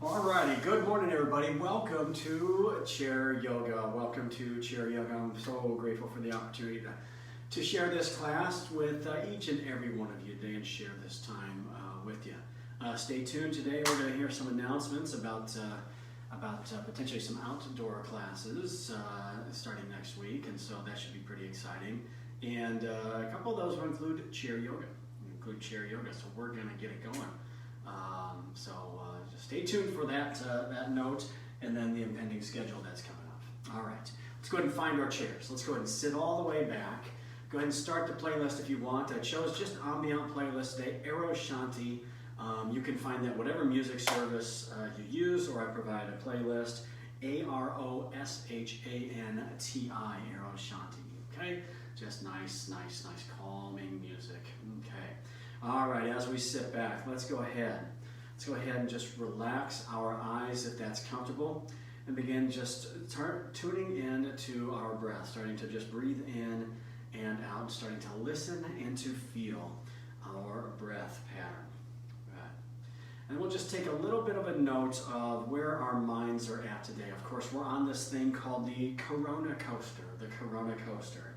Alrighty, good morning everybody. Welcome to Chair Yoga. Welcome to Chair Yoga. I'm so grateful for the opportunity to share this class with each and every one of you today and share this time with you. Stay tuned today. We're going to hear some announcements about potentially some outdoor classes starting next week, and so that should be pretty exciting. And a couple of those will include Chair Yoga. So we're going to get it going. Just stay tuned for that note and then the impending schedule that's coming up. All right, let's go ahead and find our chairs. Let's go ahead and sit all the way back. Go ahead and start the playlist if you want. I chose just ambient playlist today, Aero Shanti. You can find that whatever music service you use, or I provide a playlist, Aroshanti, Aero Shanti. Okay, just nice, calming music. Okay. All right, as we sit back, let's go ahead and just relax our eyes if that's comfortable, and begin just tuning in to our breath, starting to just breathe in and out, starting to listen and to feel our breath pattern. Right. And we'll just take a little bit of a note of where our minds are at today. Of course, we're on this thing called the Corona Coaster,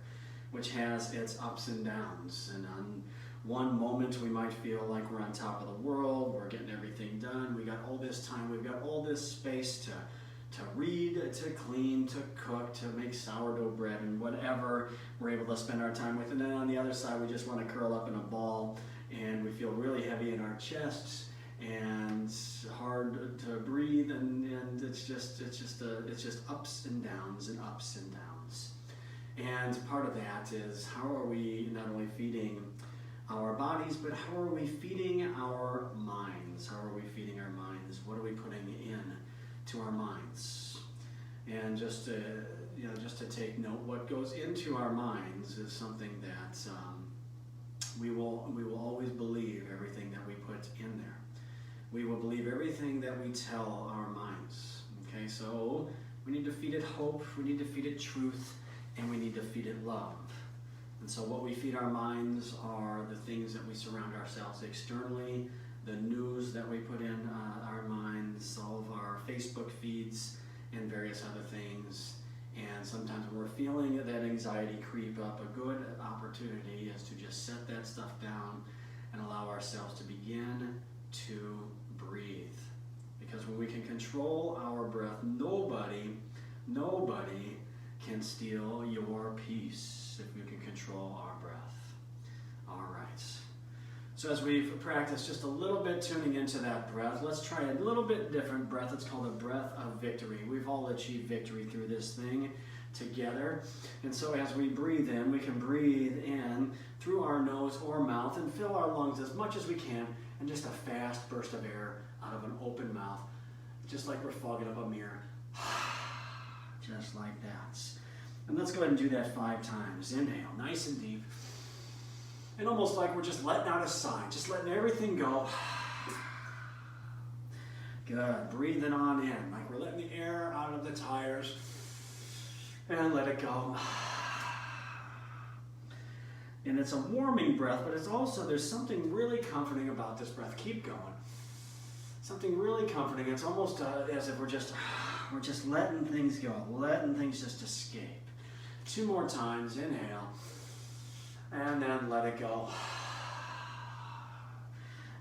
which has its ups and downs. And on one moment we might feel like we're on top of the world, we're getting everything done, we got all this time, we've got all this space to read, to clean, to cook, to make sourdough bread and whatever we're able to spend our time with. And then on the other side, we just want to curl up in a ball and we feel really heavy in our chests and hard to breathe, and it's just ups and downs and ups and downs. And part of that is, how are we not only feeding our bodies, but how are we feeding our minds? How are we feeding our minds? What are we putting in to our minds? And just to take note, what goes into our minds is something that we will always believe everything that we put in there. We will believe everything that we tell our minds. Okay, so we need to feed it hope, we need to feed it truth, and we need to feed it love. And so what we feed our minds are the things that we surround ourselves externally, the news that we put in our minds, all of our Facebook feeds, and various other things. And sometimes when we're feeling that anxiety creep up, a good opportunity is to just set that stuff down and allow ourselves to begin to breathe. Because when we can control our breath, nobody can steal your peace if you can control our breath. All right. So as we've practiced just a little bit tuning into that breath, let's try a little bit different breath. It's called a breath of victory. We've all achieved victory through this thing together. And so as we breathe in, we can breathe in through our nose or mouth and fill our lungs as much as we can, and just a fast burst of air out of an open mouth, just like we're fogging up a mirror. Just like that. And let's go ahead and do that 5 times. Inhale, nice and deep. And almost like we're just letting out a sigh, just letting everything go. Good. Breathing on in, like we're letting the air out of the tires. And let it go. And it's a warming breath, but it's also, there's something really comforting about this breath. Keep going. Something really comforting. It's almost as if we're just letting things go, letting things just escape. 2 more times. Inhale, and then let it go.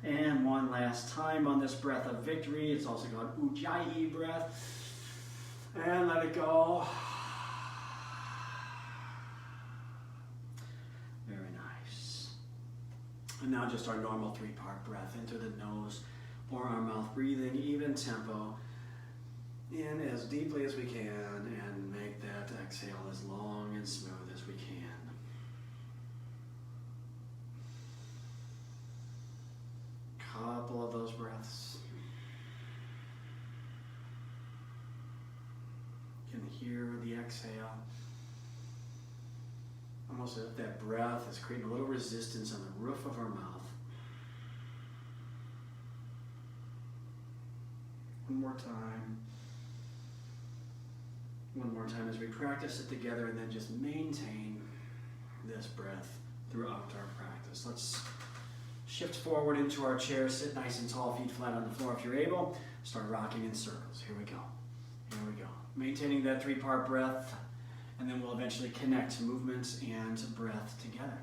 And one last time on this breath of victory. It's also called Ujjayi breath. And let it go. Very nice. And now just our normal 3-part breath into the nose or our mouth, breathing even tempo. In as deeply as we can, and make that exhale as long and smooth as we can. Couple of those breaths. You can hear the exhale. Almost as if that breath is creating a little resistance on the roof of our mouth. One more time. One more time as we practice it together, and then just maintain this breath throughout our practice. Let's shift forward into our chair, sit nice and tall, feet flat on the floor if you're able. Start rocking in circles. Here we go. Here we go. Maintaining that 3-part breath, and then we'll eventually connect movement and breath together.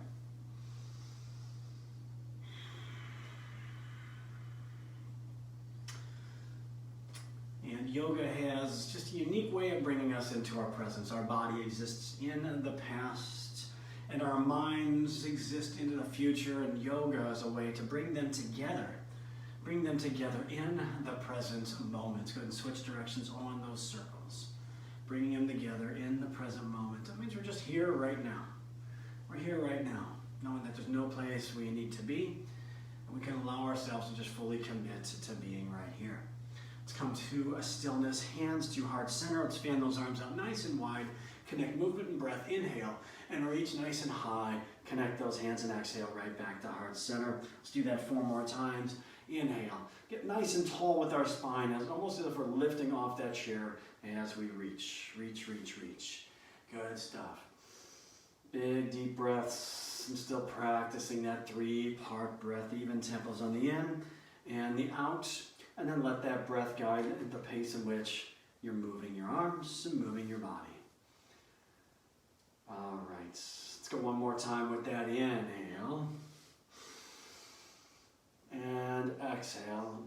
And yoga has just a unique way of bringing us into our presence. Our body exists in the past, and our minds exist into the future, and yoga is a way to bring them together. Bring them together in the present moment. Go ahead and switch directions on those circles. Bringing them together in the present moment. That means we're just here right now. We're here right now, knowing that there's no place we need to be, and we can allow ourselves to just fully commit to being right here. Let's come to a stillness, hands to heart center. Let's fan those arms out nice and wide. Connect movement and breath. Inhale and reach nice and high. Connect those hands and exhale right back to heart center. Let's do that 4 more times. Inhale. Get nice and tall with our spine, almost as if we're lifting off that chair as we reach. Reach, reach, reach. Good stuff. Big deep breaths. I'm still practicing that 3-part breath, even tempos on the in and the out. And then let that breath guide the pace in which you're moving your arms and moving your body. All right, let's go one more time with that inhale. And exhale.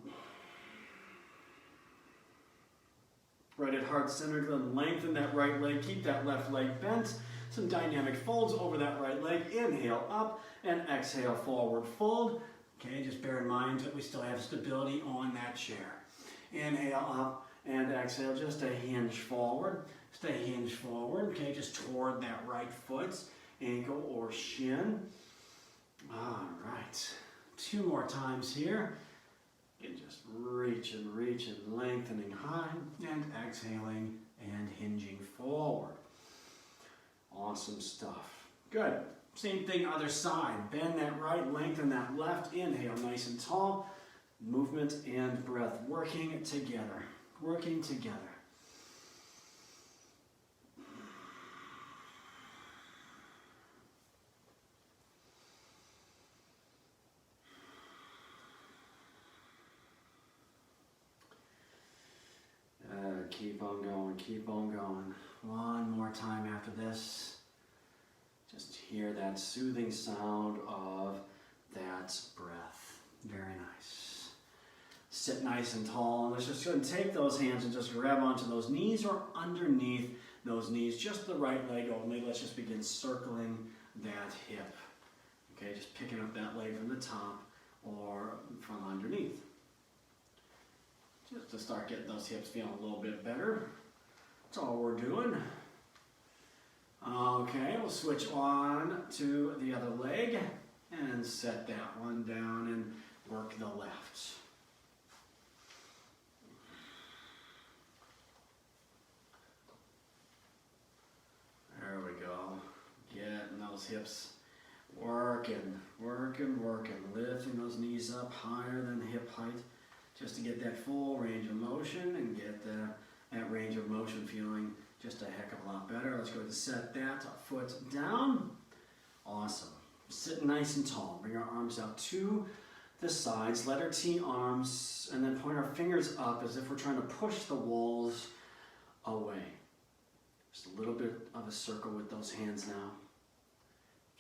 Right at heart center, go and lengthen that right leg. Keep that left leg bent. Some dynamic folds over that right leg. Inhale up and exhale forward fold. Okay, just bear in mind that we still have stability on that chair. Inhale up and exhale, just a hinge forward. Stay hinge forward, okay, just toward that right foot, ankle or shin. All right, 2 more times here. And just reach and lengthening high and exhaling and hinging forward. Awesome stuff. Good. Same thing, other side. Bend that right, lengthen that left. Inhale, nice and tall. Movement and breath working together. Working together. Keep on going, keep on going. One more time after this. Just hear that soothing sound of that breath. Very nice. Sit nice and tall, and let's just go and take those hands and just grab onto those knees or underneath those knees, just the right leg only. Let's just begin circling that hip. Okay, just picking up that leg from the top or from underneath. Just to start getting those hips feeling a little bit better. That's all we're doing. Okay, we'll switch on to the other leg and set that one down and work the left. There we go. Getting those hips working, lifting those knees up higher than hip height just to get that full range of motion and get that range of motion feeling just a heck of a lot better. Let's go ahead and set that foot down. Awesome. Sit nice and tall. Bring our arms out to the sides. Letter T arms, and then point our fingers up as if we're trying to push the walls away. Just a little bit of a circle with those hands now.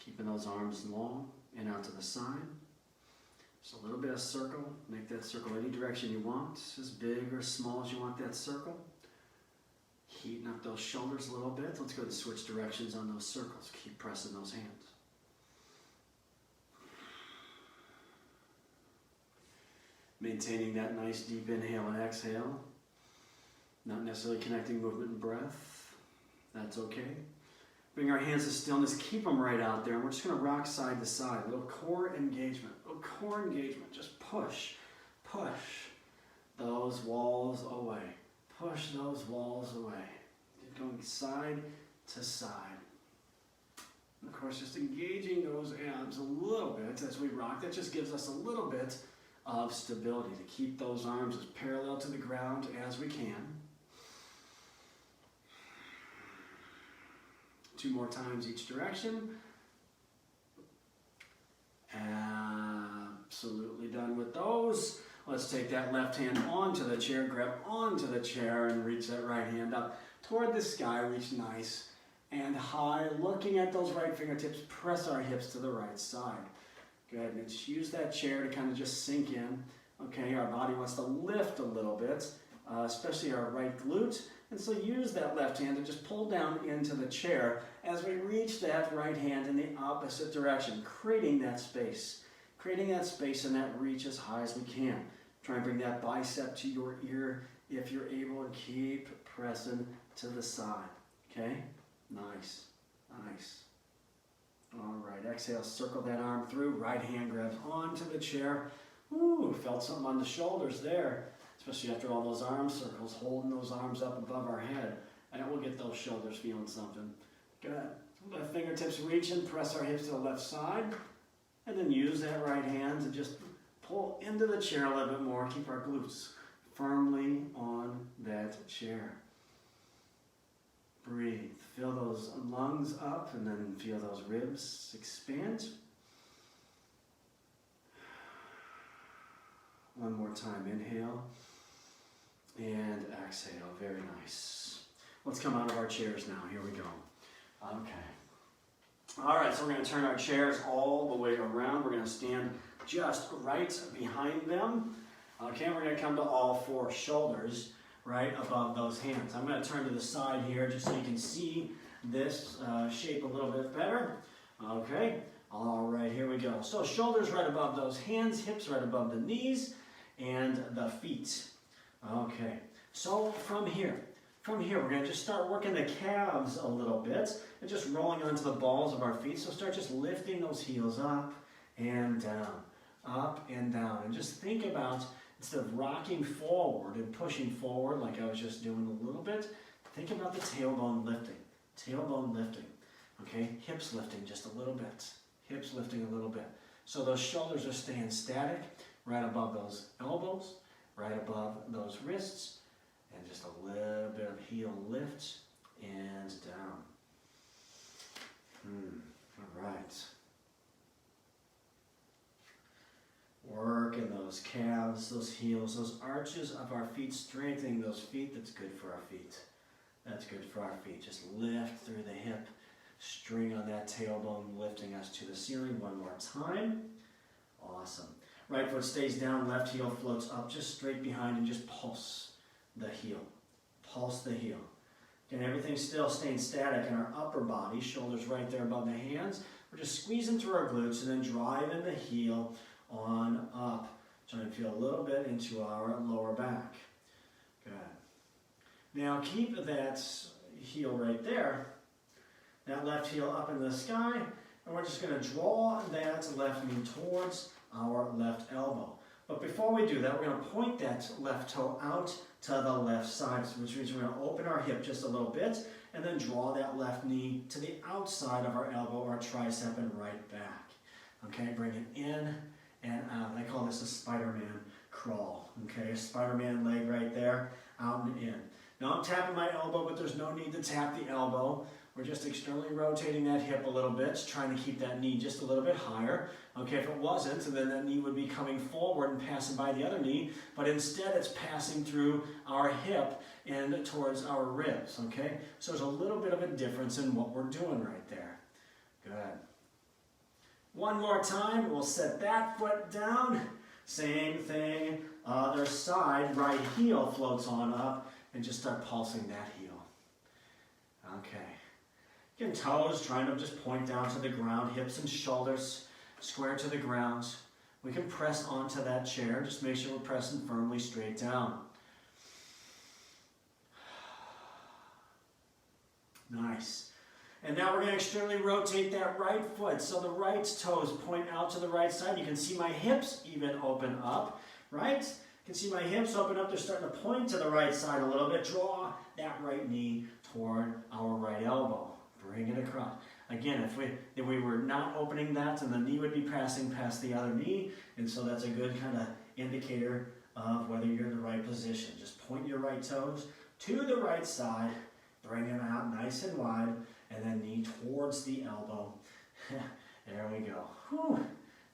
Keeping those arms long and out to the side. Just a little bit of circle. Make that circle any direction you want. As big or small as you want that circle. Heating up those shoulders a little bit. Let's go and switch directions on those circles. Keep pressing those hands. Maintaining that nice deep inhale and exhale. Not necessarily connecting movement and breath. That's okay. Bring our hands to stillness. Keep them right out there. And we're just going to rock side to side. A little core engagement. A little core engagement. Just push. Push those walls away. Push those walls away. Going side to side. And of course, just engaging those abs a little bit as we rock. That just gives us a little bit of stability to keep those arms as parallel to the ground as we can. 2 more times each direction. Absolutely done with those. Let's take that left hand onto the chair, grab onto the chair, and reach that right hand up toward the sky. Reach nice and high, looking at those right fingertips. Press our hips to the right side. Good, and just use that chair to kind of just sink in. Okay, our body wants to lift a little bit, especially our right glute. And so use that left hand to just pull down into the chair as we reach that right hand in the opposite direction, creating that space and that reach as high as we can. Try and bring that bicep to your ear if you're able, and keep pressing to the side. Okay, nice, nice. All right, exhale, circle that arm through, right hand grabs onto the chair. Ooh, felt something on the shoulders there, especially after all those arm circles, holding those arms up above our head. And we'll get those shoulders feeling something. Good. Left fingertips reaching, press our hips to the left side, and then use that right hand to just pull into the chair a little bit more. Keep our glutes firmly on that chair. Breathe. Fill those lungs up and then feel those ribs expand. One more time. Inhale and exhale. Very nice. Let's come out of our chairs now. Here we go. Okay. All right, so we're going to turn our chairs all the way around. We're going to stand just right behind them. Okay, we're going to come to all four shoulders right above those hands. I'm going to turn to the side here just so you can see this shape a little bit better. Okay, all right, here we go. So shoulders right above those hands, hips right above the knees, and the feet. Okay, so from here, we're going to just start working the calves a little bit and just rolling onto the balls of our feet. So start just lifting those heels up and down. And just think about, instead of rocking forward and pushing forward like I was just doing a little bit, think about the tailbone lifting. Tailbone lifting. Okay, hips lifting just a little bit. Hips lifting a little bit. So those shoulders are staying static right above those elbows, right above those wrists, and just a little bit of heel lift and down. All right. Working those calves, those heels, those arches of our feet, strengthening those feet. That's good for our feet. That's good for our feet. Just lift through the hip, string on that tailbone, lifting us to the ceiling. One more time. Awesome. Right foot stays down, left heel floats up, just straight behind, and just pulse the heel. Pulse the heel. Again, everything's still staying static in our upper body, shoulders right there above the hands. We're just squeezing through our glutes and then driving the heel on up. Trying to feel a little bit into our lower back. Good. Now keep that heel right there, that left heel up in the sky, and we're just going to draw that left knee towards our left elbow. But before we do that, we're going to point that left toe out to the left side, which means we're going to open our hip just a little bit and then draw that left knee to the outside of our elbow or tricep and right back. Okay, bring it in and out. I call this a Spider-Man crawl. Okay, a Spider-Man leg right there, out and in. Now I'm tapping my elbow, but there's no need to tap the elbow. We're just externally rotating that hip a little bit, trying to keep that knee just a little bit higher. Okay, if it wasn't, then that knee would be coming forward and passing by the other knee, but instead it's passing through our hip and towards our ribs, okay? So there's a little bit of a difference in what we're doing right there. Good. One more time, we'll set that foot down. Same thing, other side, right heel floats on up, and just start pulsing that heel. Okay. Again, toes trying to just point down to the ground, hips and shoulders square to the ground. We can press onto that chair. Just make sure we're pressing firmly straight down. Nice. And now we're going to externally rotate that right foot. So the right toes point out to the right side. You can see my hips even open up, right? You can see my hips open up. They're starting to point to the right side a little bit. Draw that right knee toward our right elbow. Bring it across. Again, if we were not opening that, then the knee would be passing past the other knee, and so that's a good kind of indicator of whether you're in the right position. Just point your right toes to the right side, bring them out nice and wide, and then knee towards the elbow. There we go. Whew.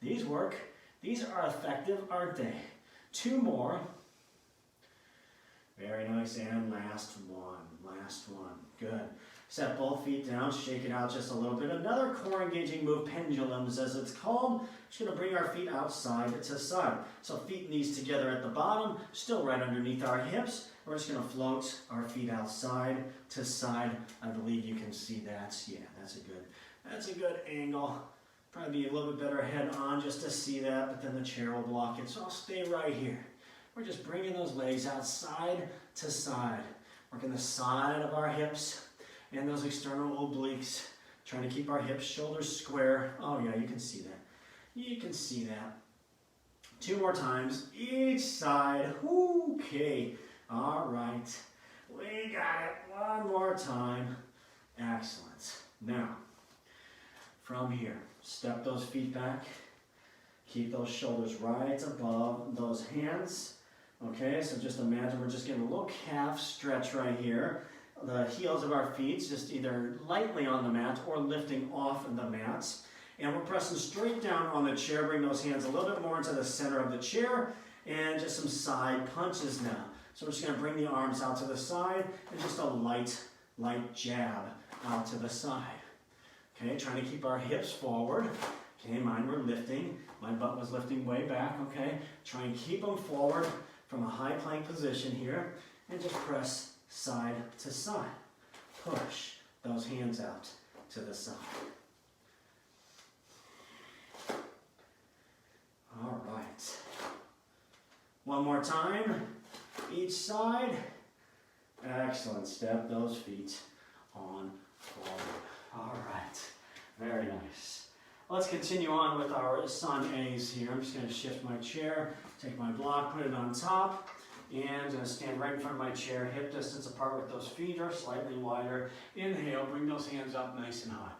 These work. These are effective, aren't they? 2 more. Very nice, and last one, good. Set both feet down, shake it out just a little bit. Another core engaging move, pendulums as it's called. Just gonna bring our feet out side to side. So feet knees together at the bottom, still right underneath our hips. We're just gonna float our feet out side to side. I believe you can see that. Yeah, that's a good angle. Probably be a little bit better head on just to see that, but then the chair will block it. So I'll stay right here. We're just bringing those legs out side to side. Working the side of our hips and those external obliques. Trying to keep our hips, shoulders square. Oh yeah, you can see that. You can see that. 2 more times, each side. Okay, all right. We got it. 1 more time. Excellent. Now, from here, step those feet back. Keep those shoulders right above those hands. Okay, so just imagine we're just getting a little calf stretch right here. The heels of our feet just either lightly on the mat or lifting off the mats. And we're pressing straight down on the chair. Bring those hands a little bit more into the center of the chair. And just some side punches now. So we're just going to bring the arms out to the side and just a light jab out to the side. Okay, trying to keep our hips forward. Okay, mine were lifting. My butt was lifting way back. Okay, try and keep them forward from a high plank position here. And just press side to side. Push those hands out to the side. All right. 1 more time, each side. Excellent. Step those feet on forward. All right. Very nice. Let's continue on with our sun A's here. I'm just going to shift my chair, take my block, put it on top, and stand right in front of my chair, hip distance apart with those feet are slightly wider. Inhale, bring those hands up nice and high.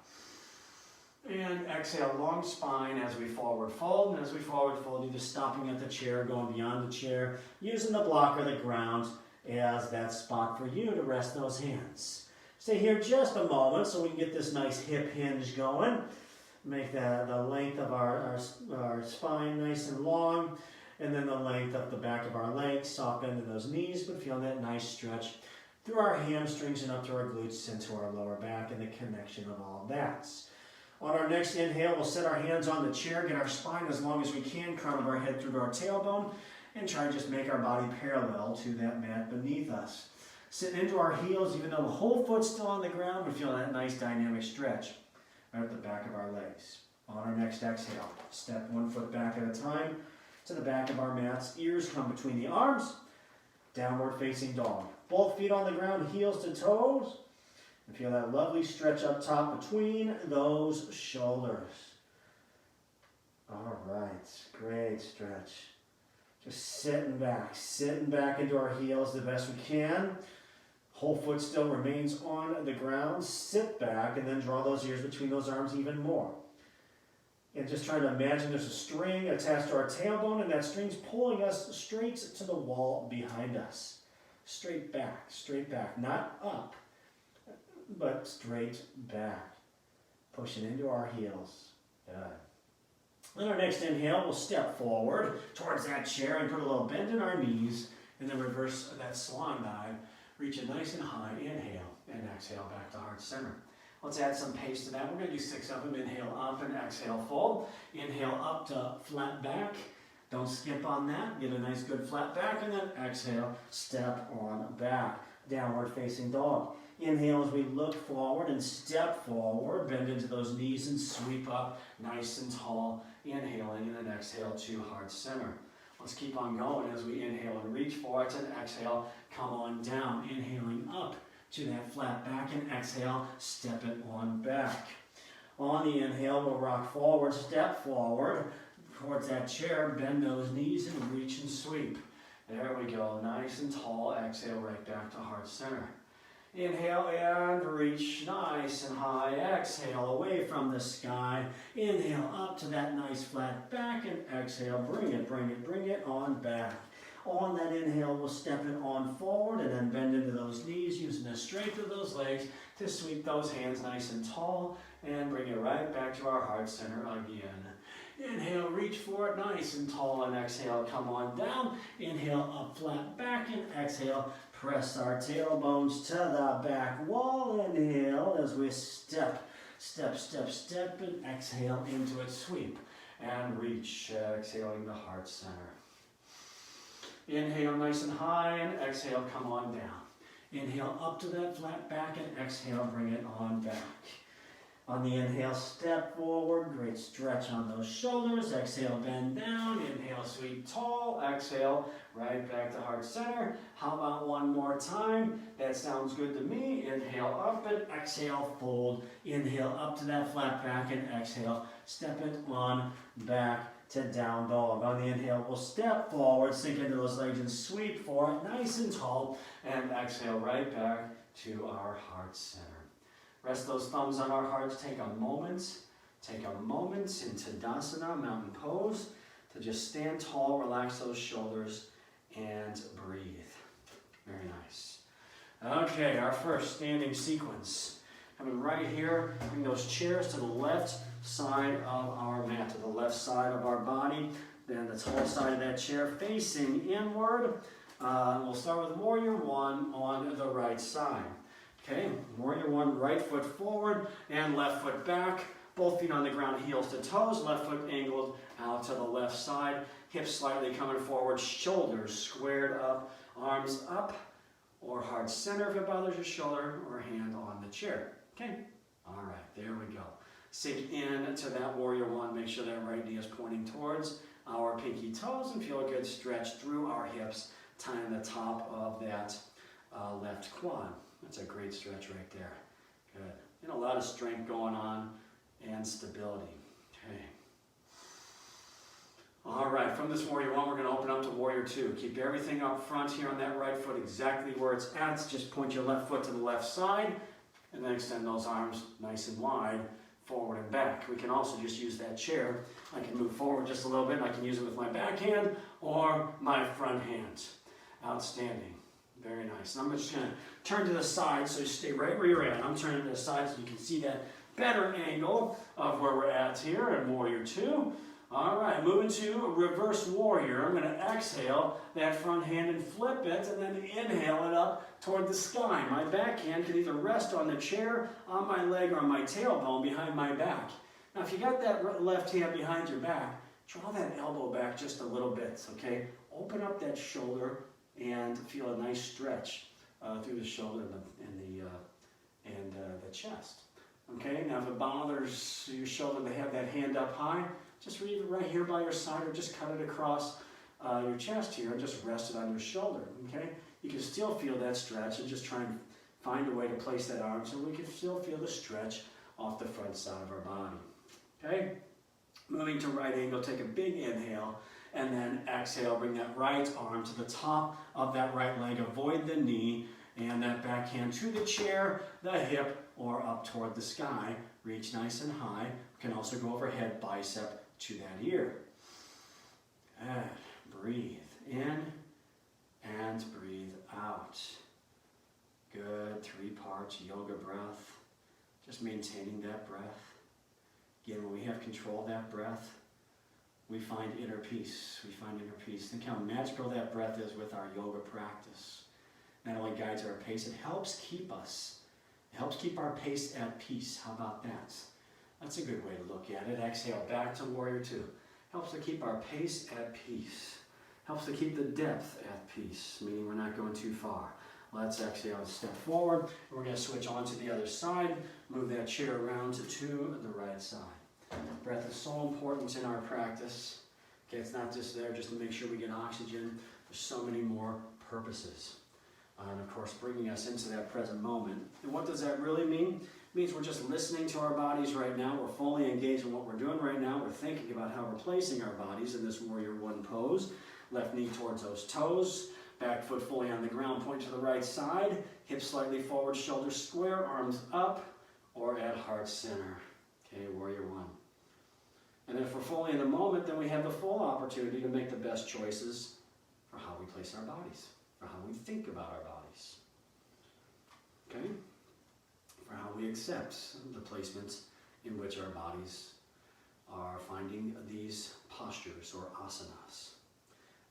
And exhale, long spine as we forward fold. And as we forward fold, either stopping at the chair, going beyond the chair, using the block or the ground as that spot for you to rest those hands. Stay here just a moment so we can get this nice hip hinge going. Make the length of our spine nice and long. And then the length of the back of our legs, soft bend in those knees, but feel that nice stretch through our hamstrings and up to our glutes into our lower back and the connection of all of that. On our next inhale, we'll set our hands on the chair, get our spine as long as we can, crown of our head through to our tailbone, and try to just make our body parallel to that mat beneath us. Sit into our heels, even though the whole foot's still on the ground, we feel that nice dynamic stretch right at the back of our legs. On our next exhale, step 1 foot back at a time to the back of our mats. Ears come between the arms. Downward facing dog. Both feet on the ground, heels to toes. And feel that lovely stretch up top between those shoulders. All right, great stretch. Just sitting back into our heels the best we can. Whole foot still remains on the ground. Sit back and then draw those ears between those arms even more. And just try to imagine there's a string attached to our tailbone, and that string's pulling us straight to the wall behind us. Straight back, not up, but straight back. Pushing into our heels. Good. On our next inhale, we'll step forward towards that chair and put a little bend in our knees, and then reverse that swan dive. Reach it nice and high. Inhale and exhale back to heart center. Let's add some pace to that. We're going to do 6 of them. Inhale up and exhale fold. Inhale up to flat back. Don't skip on that. Get a nice good flat back, and then exhale, step on back. Downward facing dog. Inhale as we look forward and step forward. Bend into those knees and sweep up nice and tall. Inhaling and then exhale to heart center. Let's keep on going as we inhale and reach forward and exhale. Come on down. Inhaling up to that flat back and exhale, step it on back. On the inhale, we'll rock forward, step forward towards that chair, bend those knees and reach and sweep. There we go, nice and tall. Exhale right back to heart center. Inhale and reach nice and high. Exhale away from the sky. Inhale up to that nice flat back and exhale, bring it on back. On that inhale, we'll step it on forward and then bend into those knees, using the strength of those legs to sweep those hands nice and tall and bring it right back to our heart center again. Inhale, reach for it, nice and tall, and exhale, come on down. Inhale, up, flat back, and exhale, press our tailbones to the back wall. Inhale as we step, and exhale into it, sweep, and reach, exhaling the heart center. Inhale nice and high, and exhale, come on down. Inhale up to that flat back, and exhale, bring it on back. On the inhale, step forward, great stretch on those shoulders. Exhale, bend down. Inhale, sweep tall. Exhale, right back to heart center. How about one more time? That sounds good to me. Inhale up and exhale, fold. Inhale up to that flat back and exhale, step it on back to down dog. On the inhale, we'll step forward, sink into those legs and sweep for it, nice and tall. And exhale right back to our heart center. Rest those thumbs on our hearts. Take a moment in Tadasana, mountain pose, to just stand tall, relax those shoulders, and breathe. Very nice. Okay, our first standing sequence. Coming right here, bring those chairs to the left side of our mat, to the left side of our body. Then the tall side of that chair facing inward. We'll start with Warrior One on the right side. Okay, Warrior One, right foot forward and left foot back. Both feet on the ground, heels to toes. Left foot angled out to the left side. Hips slightly coming forward, shoulders squared up, arms up, or heart center if it bothers your shoulder, or hand on the chair. Okay, all right, there we go. Sink in to that Warrior One. Make sure that right knee is pointing towards our pinky toes, and feel a good stretch through our hips, tying the top of that left quad. That's a great stretch right there. Good. And a lot of strength going on and stability. Okay. All right, from this Warrior One, we're going to open up to Warrior Two. Keep everything up front here on that right foot exactly where it's at. Just point your left foot to the left side, and then extend those arms nice and wide, forward and back. We can also just use that chair. I can move forward just a little bit, and I can use it with my back hand or my front hand. Outstanding. Very nice. And I'm just going to turn to the side, so you stay right where you're at. I'm turning to the side so you can see that better angle of where we're at here in Warrior Two. All right, moving to Reverse Warrior. I'm going to exhale that front hand and flip it, and then inhale it up toward the sky. My back hand can either rest on the chair, on my leg, or on my tailbone behind my back. Now, if you got that left hand behind your back, draw that elbow back just a little bit, okay? Open up that shoulder and feel a nice stretch through the shoulder and the chest. Okay, now if it bothers your shoulder to have that hand up high, just leave it right here by your side, or just cut it across your chest here and just rest it on your shoulder. Okay, you can still feel that stretch, and just try and find a way to place that arm so we can still feel the stretch off the front side of our body. Okay, moving to right angle, take a big inhale. And then exhale, bring that right arm to the top of that right leg. Avoid the knee, and that back hand to the chair, the hip, or up toward the sky. Reach nice and high. You can also go overhead, bicep to that ear. And breathe in and breathe out. Good. 3 parts yoga breath. Just maintaining that breath. Again, when we have control of that breath, we find inner peace. We find inner peace. Think how magical that breath is with our yoga practice. Not only guides our pace, it helps keep us. It helps keep our pace at peace. How about that? That's a good way to look at it. Exhale back to Warrior Two. Helps to keep our pace at peace. Helps to keep the depth at peace, meaning we're not going too far. Let's exhale and step forward. We're going to switch on to the other side. Move that chair around to the right side. Breath is so important in our practice. Okay, it's not just there just to make sure we get oxygen. There's so many more purposes. And of course, bringing us into that present moment. And what does that really mean? It means we're just listening to our bodies right now. We're fully engaged in what we're doing right now. We're thinking about how we're placing our bodies in this Warrior One pose. Left knee towards those toes. Back foot fully on the ground, point to the right side. Hips slightly forward, shoulders square, arms up, or at heart center. Okay, Warrior One. And if we're fully in the moment, then we have the full opportunity to make the best choices for how we place our bodies, for how we think about our bodies. Okay? For how we accept the placements in which our bodies are finding these postures or asanas.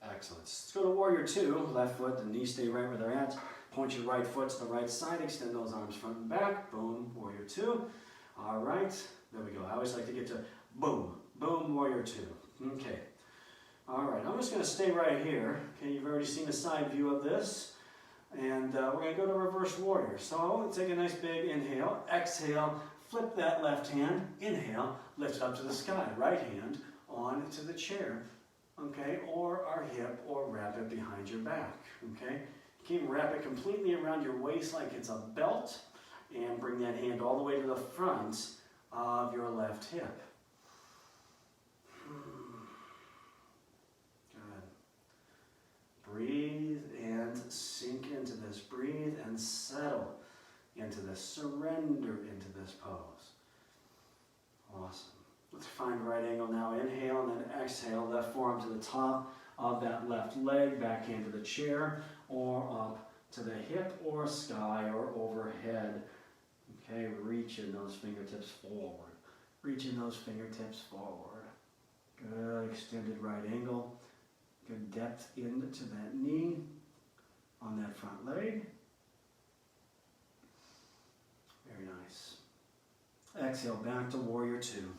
Excellent. Let's go to warrior two. Left foot, the knees stay right where they're at. Point your right foot to the right side. Extend those arms front and back. Boom, warrior two. All right. There we go. I always like to get to boom, boom, warrior two. Okay. All right. I'm just going to stay right here. Okay. You've already seen a side view of this. And we're going to go to reverse warrior. So take a nice big inhale. Exhale. Flip that left hand. Inhale. Lift it up to the sky. Right hand on to the chair. Okay, or our hip, or wrap it behind your back, okay? You can wrap it completely around your waist like it's a belt, and bring that hand all the way to the front of your left hip. Good. Breathe and sink into this. Breathe and settle into this. Surrender into this pose. Awesome. Let's find right angle now. Inhale and then exhale. Left forearm to the top of that left leg. Back hand to the chair or up to the hip or sky or overhead. Okay, reaching those fingertips forward. Reaching those fingertips forward. Good. Extended right angle. Good depth into that knee on that front leg. Very nice. Exhale back to warrior two.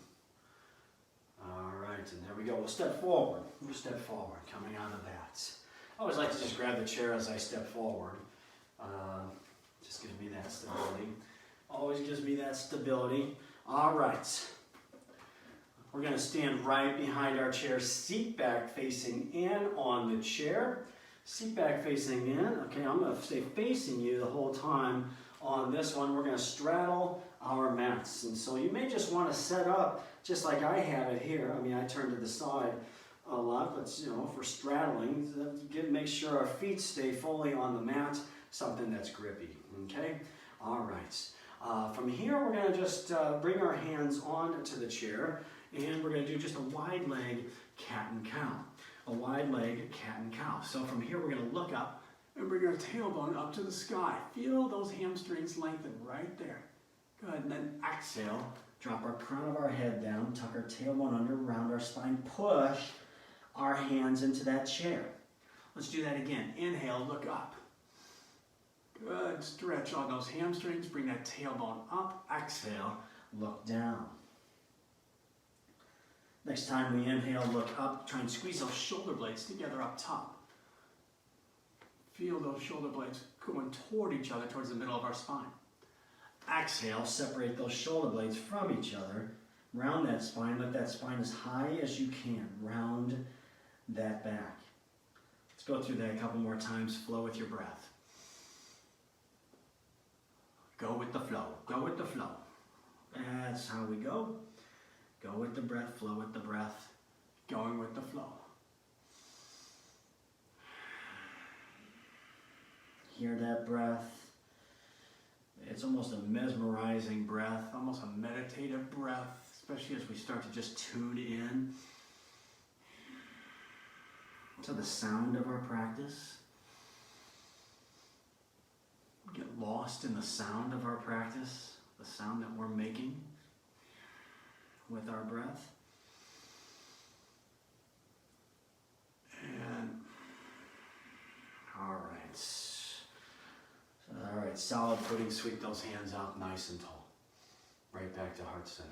All right, and there we go. We'll step forward. We'll step forward, coming out of that. I always like to just grab the chair as I step forward. Just gives me that stability. Always gives me that stability. All right. We're going to stand right behind our chair, seat back facing in on the chair. Seat back facing in. Okay, I'm going to stay facing you the whole time on this one. We're going to straddle our mats. And so you may just want to set up just like I have it here. I mean, I turn to the side a lot, but you know, for straddling, make sure our feet stay fully on the mat, something that's grippy, okay? All right. From here, we're going to just bring our hands onto the chair, and we're going to do just a wide leg cat and cow. A wide leg cat and cow. So from here, we're going to look up and bring our tailbone up to the sky. Feel those hamstrings lengthen right there. Good, and then exhale. Drop our crown of our head down, tuck our tailbone under, round our spine, push our hands into that chair. Let's do that again. Inhale, look up. Good, stretch on those hamstrings, bring that tailbone up. Exhale, look down. Next time we inhale, look up, try and squeeze those shoulder blades together up top. Feel those shoulder blades going toward each other, towards the middle of our spine. Exhale, separate those shoulder blades from each other. Round that spine, let that spine as high as you can. Round that back. Let's go through that a couple more times. Flow with your breath. Go with the flow. Go with the flow. That's how we go. Go with the breath, flow with the breath. Going with the flow. Hear that breath. It's almost a mesmerizing breath, almost a meditative breath, especially as we start to just tune in to the sound of our practice. Get lost in the sound of our practice, the sound that we're making with our breath. And, all right. All right, solid footing, sweep those hands out nice and tall. Right back to heart center.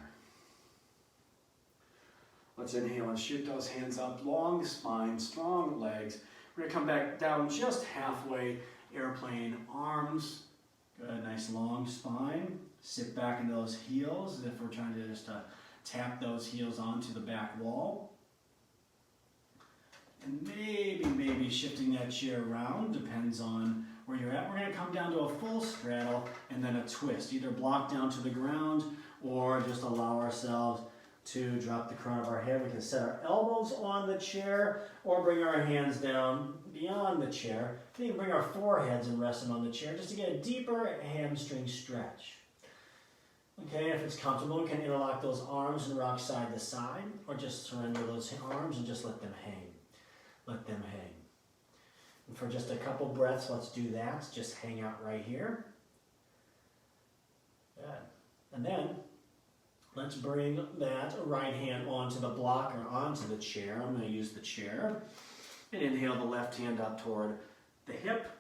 Let's inhale and shoot those hands up, long spine, strong legs. We're gonna come back down just halfway, airplane arms. Good, nice long spine. Sit back in those heels as if we're trying to just tap those heels onto the back wall. And maybe shifting that chair around, depends on where you're at. We're going to come down to a full straddle and then a twist. Either block down to the ground or just allow ourselves to drop the crown of our head. We can set our elbows on the chair or bring our hands down beyond the chair. We can bring our foreheads and rest them on the chair just to get a deeper hamstring stretch. Okay, if it's comfortable, we can interlock those arms and rock side to side, or just surrender those arms and just let them hang. Let them hang. And for just a couple breaths, let's do that. Just hang out right here. Good. And then Let's bring that right hand onto the block or onto the chair. I'm going to use the chair. And inhale the left hand up toward the hip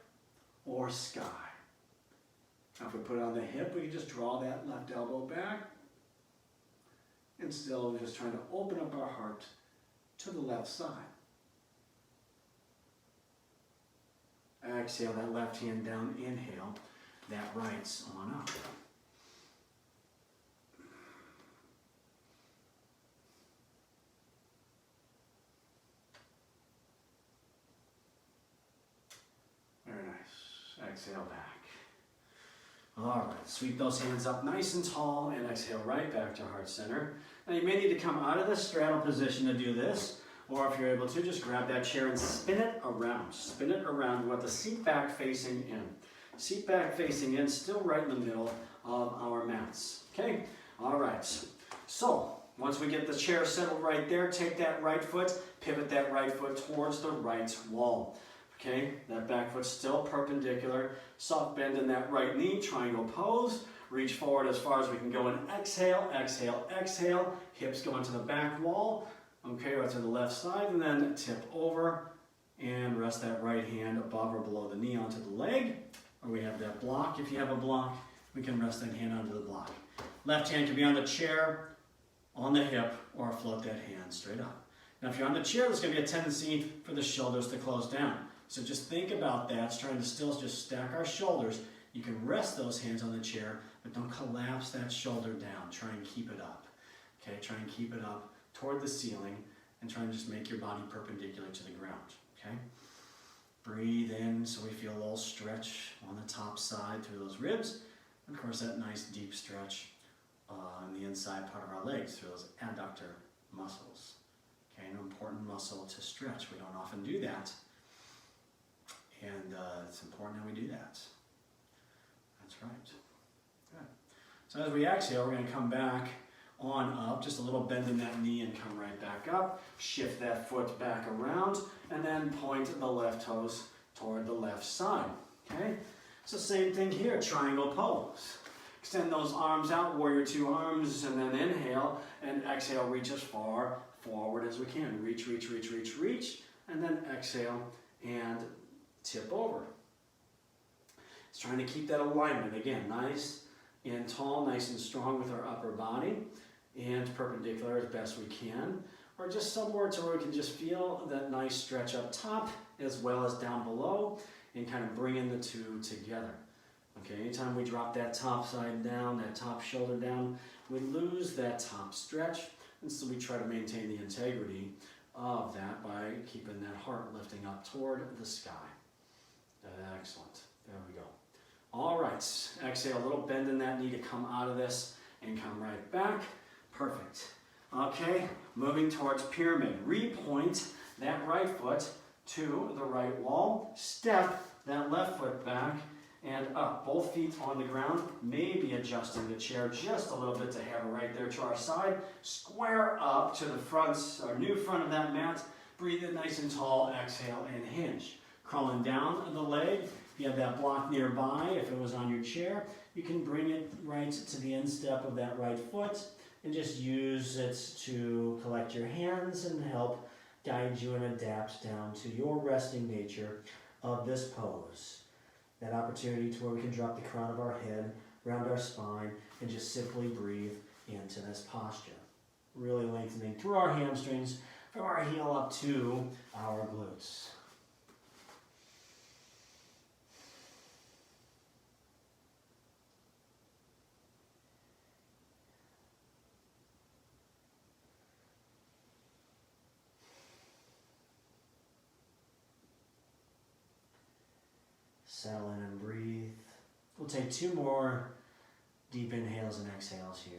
or sky. Now if we put it on the hip, we can just draw that left elbow back. And still just trying to open up our heart to the left side. Exhale that left hand down. Inhale that right's on up. Very nice. Exhale back. All right, sweep those hands up nice and tall and exhale right back to heart center. Now you may need to come out of the straddle position to do this, or if you're able to, just grab that chair and spin it around. Spin it around. We want the seat back facing in. Seat back facing in, still right in the middle of our mats. Okay? All right. So, once we get the chair settled right there, take that right foot, pivot that right foot towards the right wall. Okay, that back foot's still perpendicular. Soft bend in that right knee, triangle pose. Reach forward as far as we can go and exhale, exhale, exhale. Hips go into the back wall. Okay, right to the left side, and then tip over and rest that right hand above or below the knee onto the leg. Or we have that block. If you have a block, we can rest that hand onto the block. Left hand can be on the chair, on the hip, or float that hand straight up. Now if you're on the chair, there's going to be a tendency for the shoulders to close down. So just think about that, trying to still just stack our shoulders. You can rest those hands on the chair, but don't collapse that shoulder down. Try and keep it up. Okay, try and keep it up toward the ceiling and try and just make your body perpendicular to the ground. Okay? Breathe in so we feel a little stretch on the top side through those ribs. And of course, that nice deep stretch on the inside part of our legs through those adductor muscles. Okay, an important muscle to stretch. We don't often do that. And it's important that we do that. That's right. Good. So as we exhale, we're going to come back on up, just a little bend in that knee and come right back up. Shift that foot back around and then point the left toes toward the left side. Okay? So same thing here, triangle pose. Extend those arms out, warrior two arms, and then inhale and exhale, reach as far forward as we can. Reach, reach, reach, reach, reach, and then exhale and tip over. It's trying to keep that alignment. Again, nice and tall, nice and strong with our upper body and perpendicular as best we can. Or just somewhere to where we can just feel that nice stretch up top as well as down below and kind of bringing the two together. Okay, anytime we drop that top side down, that top shoulder down, we lose that top stretch. And so we try to maintain the integrity of that by keeping that heart lifting up toward the sky. Excellent. There we go. All right. Exhale, a little bend in that knee to come out of this and come right back. Perfect. Okay, moving towards pyramid. Repoint that right foot to the right wall. Step that left foot back and up. Both feet on the ground. Maybe adjusting the chair just a little bit to have it right there to our side. Square up to the front, or new front of that mat. Breathe in nice and tall. Exhale and hinge. Crawling down the leg. If you have that block nearby, if it was on your chair, you can bring it right to the instep of that right foot and just use it to collect your hands and help guide you and adapt down to your resting nature of this pose. That opportunity to where we can drop the crown of our head around our spine and just simply breathe into this posture. Really lengthening through our hamstrings from our heel up to our glutes. Settle in and breathe. We'll take 2 more deep inhales and exhales here.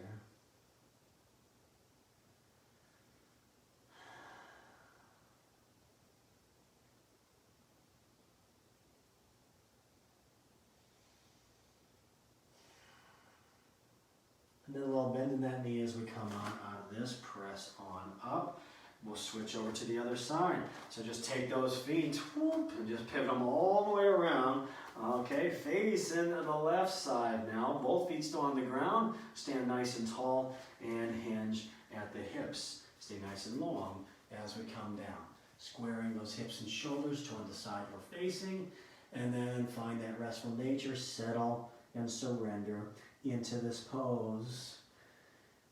And then a little bend in that knee as we come on out of this. Press on up. We'll switch over to the other side. So just take those feet, whoop, and just pivot them all the way around. Okay, facing the left side now. Both feet still on the ground. Stand nice and tall and hinge at the hips. Stay nice and long as we come down. Squaring those hips and shoulders toward the side we're facing. And then find that restful nature, settle and surrender into this pose.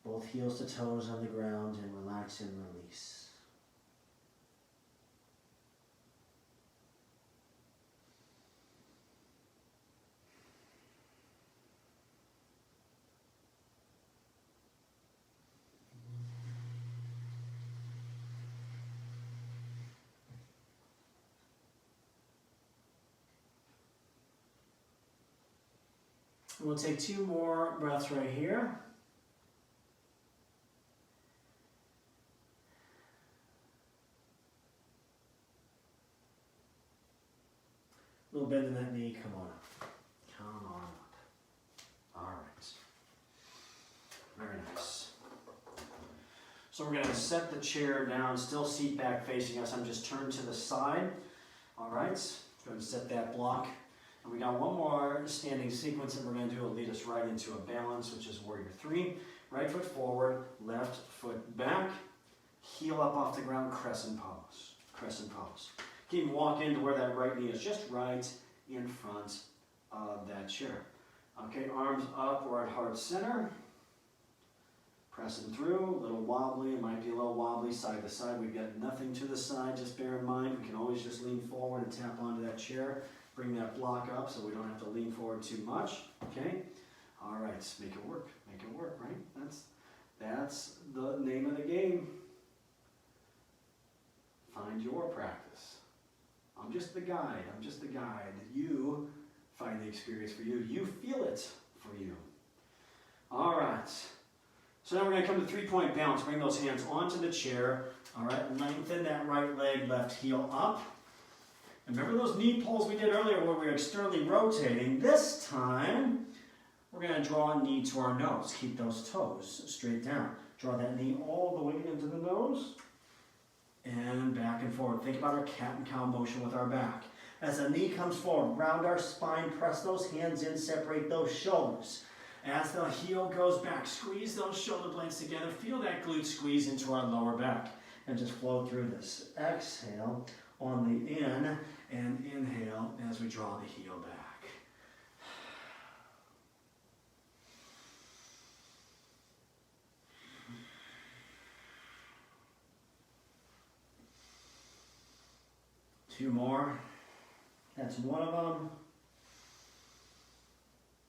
Both heels to toes on the ground and relax and release. We'll take 2 more breaths right here. A little bend in that knee, come on up. Come on up. All right. Very nice. So we're going to set the chair down, still seat back facing us. I'm just turned to the side. All right. Go ahead and set that block. And we got one more standing sequence that we're going to do. It'll lead us right into a balance, which is Warrior 3. Right foot forward, left foot back, heel up off the ground, crescent pose. Crescent pose. Keep walking into where that right knee is just right in front of that chair. Okay, arms up, we're at heart center. Pressing through, a little wobbly. It might be a little wobbly side to side. We've got nothing to the side, just bear in mind. We can always just lean forward and tap onto that chair. Bring that block up so we don't have to lean forward too much, okay? All right, make it work, right? That's the name of the game. Find your practice. I'm just the guide. You find the experience for you. You feel it for you. All right. So now we're going to come to 3-point balance. Bring those hands onto the chair. All right, lengthen that right leg, left heel up. And remember those knee pulls we did earlier where we were externally rotating? This time, we're going to draw a knee to our nose. Keep those toes straight down. Draw that knee all the way into the nose. And back and forward. Think about our cat and cow motion with our back. As the knee comes forward, round our spine, press those hands in, separate those shoulders. As the heel goes back, squeeze those shoulder blades together. Feel that glute squeeze into our lower back. And just flow through this. Exhale on the in, and inhale as we draw the heel back. Two more. That's one of them.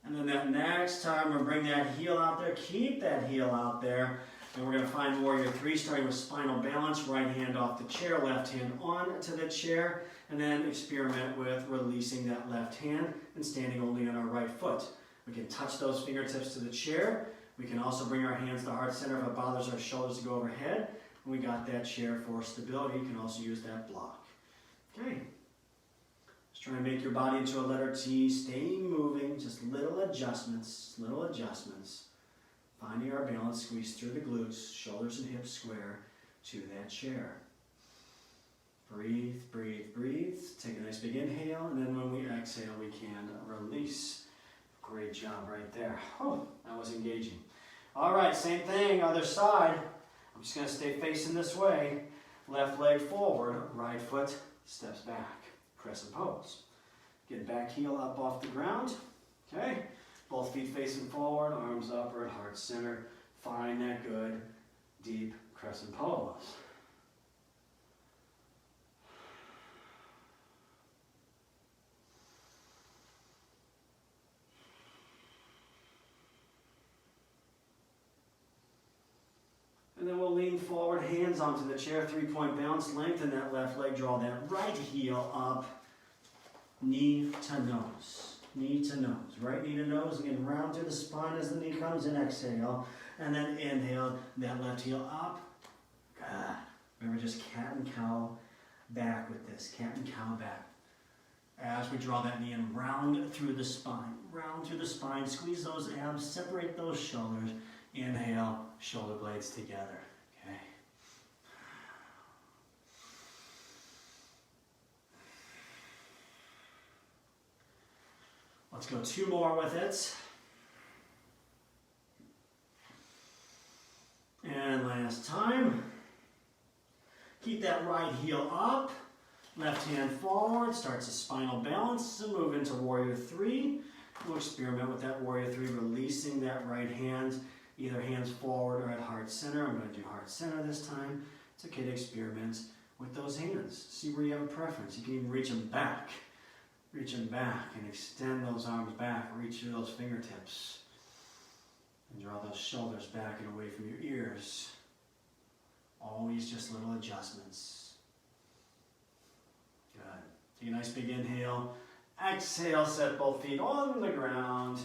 And then that next time we'll bring that heel out there. Keep that heel out there. And we're going to find Warrior 3, starting with spinal balance. Right hand off the chair, left hand onto the chair. And then experiment with releasing that left hand and standing only on our right foot. We can touch those fingertips to the chair. We can also bring our hands to heart center if it bothers our shoulders to go overhead. And we got that chair for stability. You can also use that block. Okay. Just try and make your body into a letter T. Stay moving. Just little adjustments. Finding our balance, squeeze through the glutes, shoulders and hips square to that chair. Breathe, breathe, breathe. Take a nice big inhale, and then when we exhale, we can release. Great job right there. Oh, that was engaging. All right, same thing, other side. I'm just going to stay facing this way. Left leg forward, right foot steps back. Crescent pose. Get back heel up off the ground. Okay. Both feet facing forward, arms up or at heart center. Find that good, deep crescent pose. And then we'll lean forward, hands onto the chair, 3-point balance. Lengthen that left leg, draw that right heel up, knee to nose. Knee to nose, right knee to nose, again round through the spine as the knee comes in, exhale, and then inhale, that left heel up. Good. Remember, just cat and cow back with this, cat and cow back. As we draw that knee in, round through the spine, squeeze those abs, separate those shoulders, inhale, shoulder blades together, okay. Let's go 2 more with it. And last time. Keep that right heel up, left hand forward, starts a spinal balance, and move into Warrior 3. We'll experiment with that Warrior 3, releasing that right hand, either hands forward or at heart center. I'm going to do heart center this time. It's okay to experiment with those hands. See where you have a preference. You can even reach them back. Reach them back and extend those arms back. Reach through those fingertips. And draw those shoulders back and away from your ears. Always just little adjustments. Good. Take a nice big inhale. Exhale, set both feet on the ground.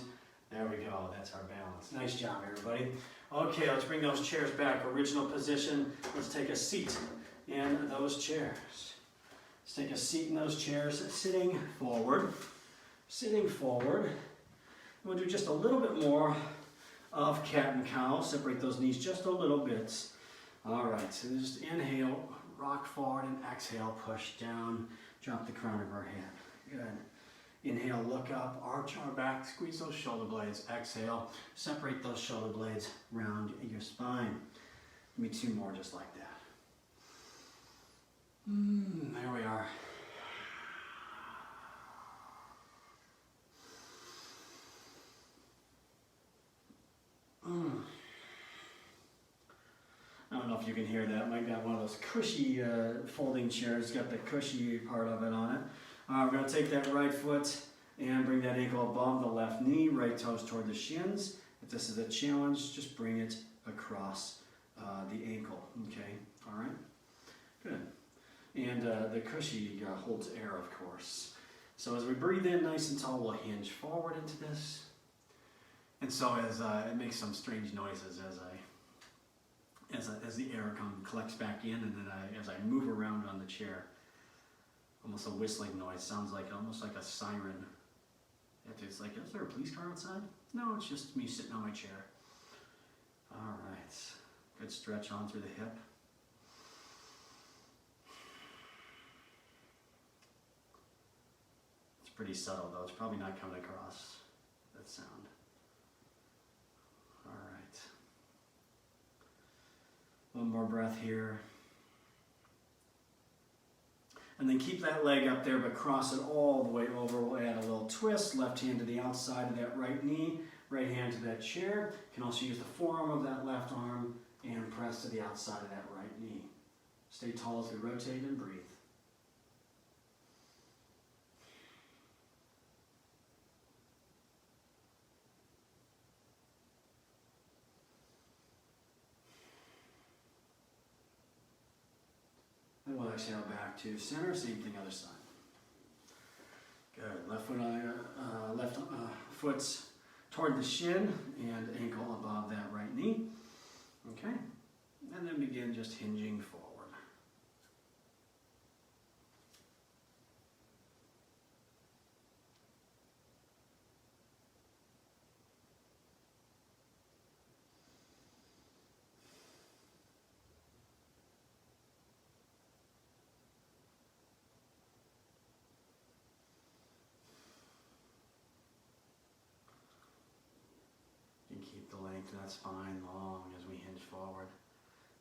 There we go. That's our balance. Nice job, everybody. Okay, let's bring those chairs back. Original position. Let's take a seat in those chairs. Let's take a seat in those chairs, sitting forward. Sitting forward. We'll do just a little bit more of cat and cow. Separate those knees just a little bit. All right, so just inhale, rock forward, and exhale, push down, drop the crown of our head. Good. Inhale, look up, arch our back, squeeze those shoulder blades. Exhale, separate those shoulder blades round your spine. Give me 2 more just like that. There we are. I don't know if you can hear that. Might got one of those cushy folding chairs. Got the cushy part of it on it. We're going to take that right foot and bring that ankle above the left knee, right toes toward the shins. If this is a challenge, just bring it across the ankle. Okay, all right, good. And the cushy holds air, of course. So as we breathe in nice and tall, we'll hinge forward into this. And so as it makes some strange noises as the air collects back in, and then as I move around on the chair, almost a whistling noise. Sounds like almost like a siren. It's like, is there a police car outside? No, it's just me sitting on my chair. All right, good stretch on through the hip. It's pretty subtle though. It's probably not coming across that sound. All right. One more breath here. And then keep that leg up there, but cross it all the way over. We'll add a little twist. Left hand to the outside of that right knee. Right hand to that chair. You can also use the forearm of that left arm and press to the outside of that right knee. Stay tall as we rotate and breathe. And we'll exhale back to center. Same thing other side. Good. Left foot on left foot's toward the shin and ankle above that right knee. Okay. And then begin just hinging forward. Keep the length of that spine long as we hinge forward.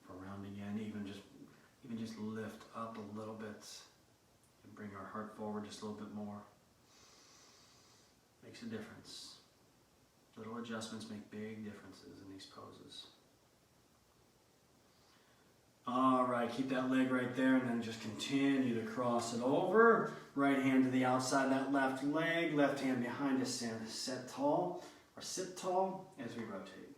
For rounding in, even just lift up a little bit and bring our heart forward just a little bit more. Makes a difference. Little adjustments make big differences in these poses. All right, keep that leg right there and then just continue to cross it over. Right hand to the outside of that left leg, left hand behind us, set tall. Or sit tall as we rotate.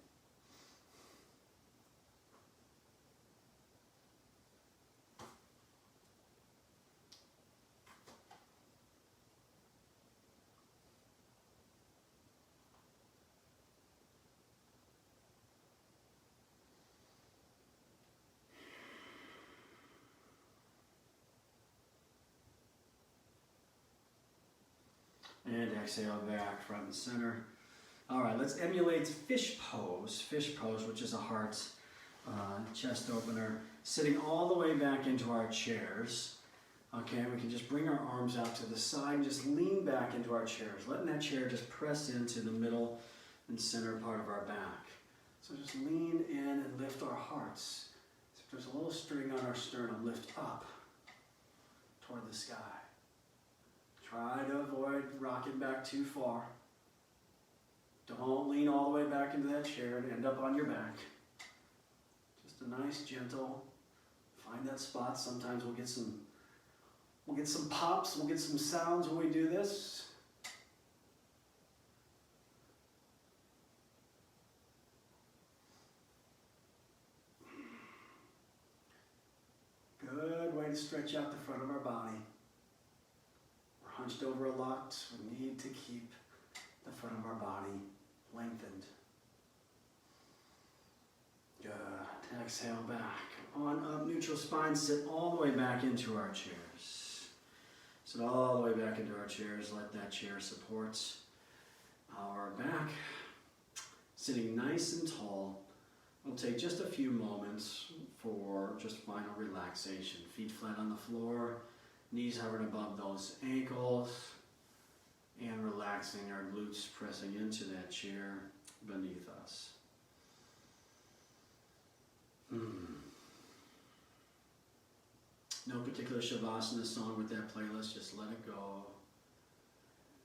And exhale back, front and center. All right, let's emulate fish pose, which is a heart chest opener, sitting all the way back into our chairs. Okay, we can just bring our arms out to the side and just lean back into our chairs, letting that chair just press into the middle and center part of our back. So just lean in and lift our hearts. So if there's a little string on our sternum, lift up toward the sky. Try to avoid rocking back too far. Don't lean all the way back into that chair and end up on your back. Just a nice, gentle, find that spot. Sometimes we'll get some pops, we'll get some sounds when we do this. Good way to stretch out the front of our body. We're hunched over a lot. We need to keep the front of our body lengthened. Good. Exhale back. On up, neutral spine. Sit all the way back into our chairs. Sit all the way back into our chairs. Let that chair support our back. Sitting nice and tall. We'll take just a few moments for just final relaxation. Feet flat on the floor, knees hovering above those ankles, and relaxing our glutes, pressing into that chair beneath us. No particular Shavasana song with that playlist, just let it go.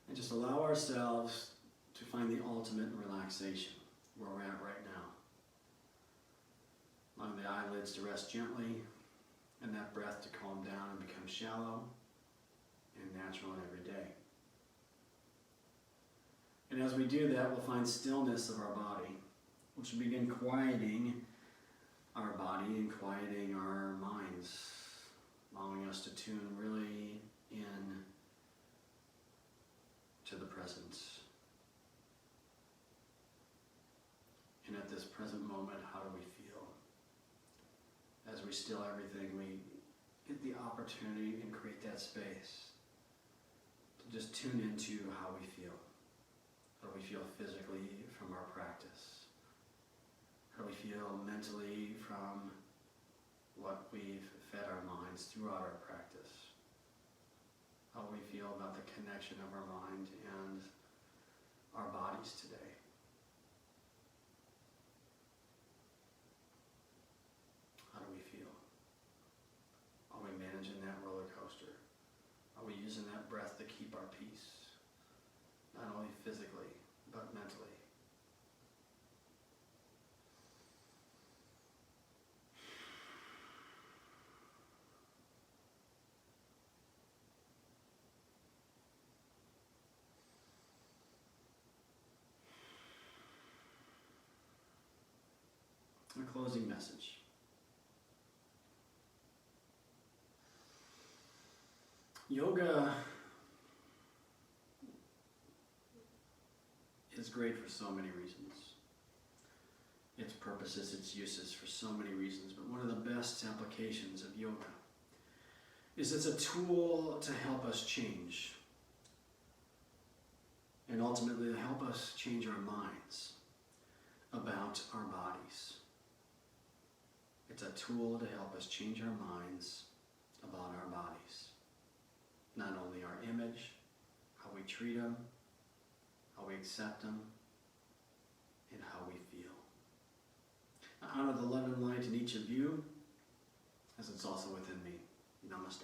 And just allow ourselves to find the ultimate in relaxation, where we're at right now. Allowing the eyelids to rest gently, and that breath to calm down and become shallow and natural and everyday. And as we do that, we'll find stillness of our body, which will begin quieting our body and quieting our minds, allowing us to tune really in to the present. And at this present moment, how do we feel? As we still everything, we get the opportunity and create that space to just tune into how we feel. How do we feel physically from our practice? How do we feel mentally from what we've fed our minds throughout our practice? How do we feel about the connection of our mind and our bodies today? How do we feel? Are we managing that roller coaster? Are we using that breath to keep our peace? Not only physically, but mentally. A closing message. Yoga is great for so many reasons. Its purposes, its uses for so many reasons, but one of the best applications of yoga is it's a tool to help us change, and ultimately to help us change our minds about our bodies. It's a tool to help us change our minds about our bodies. Not only our image, how we treat them, how we accept them, and how we feel. I honor the love and light in each of you, as it's also within me. Namaste.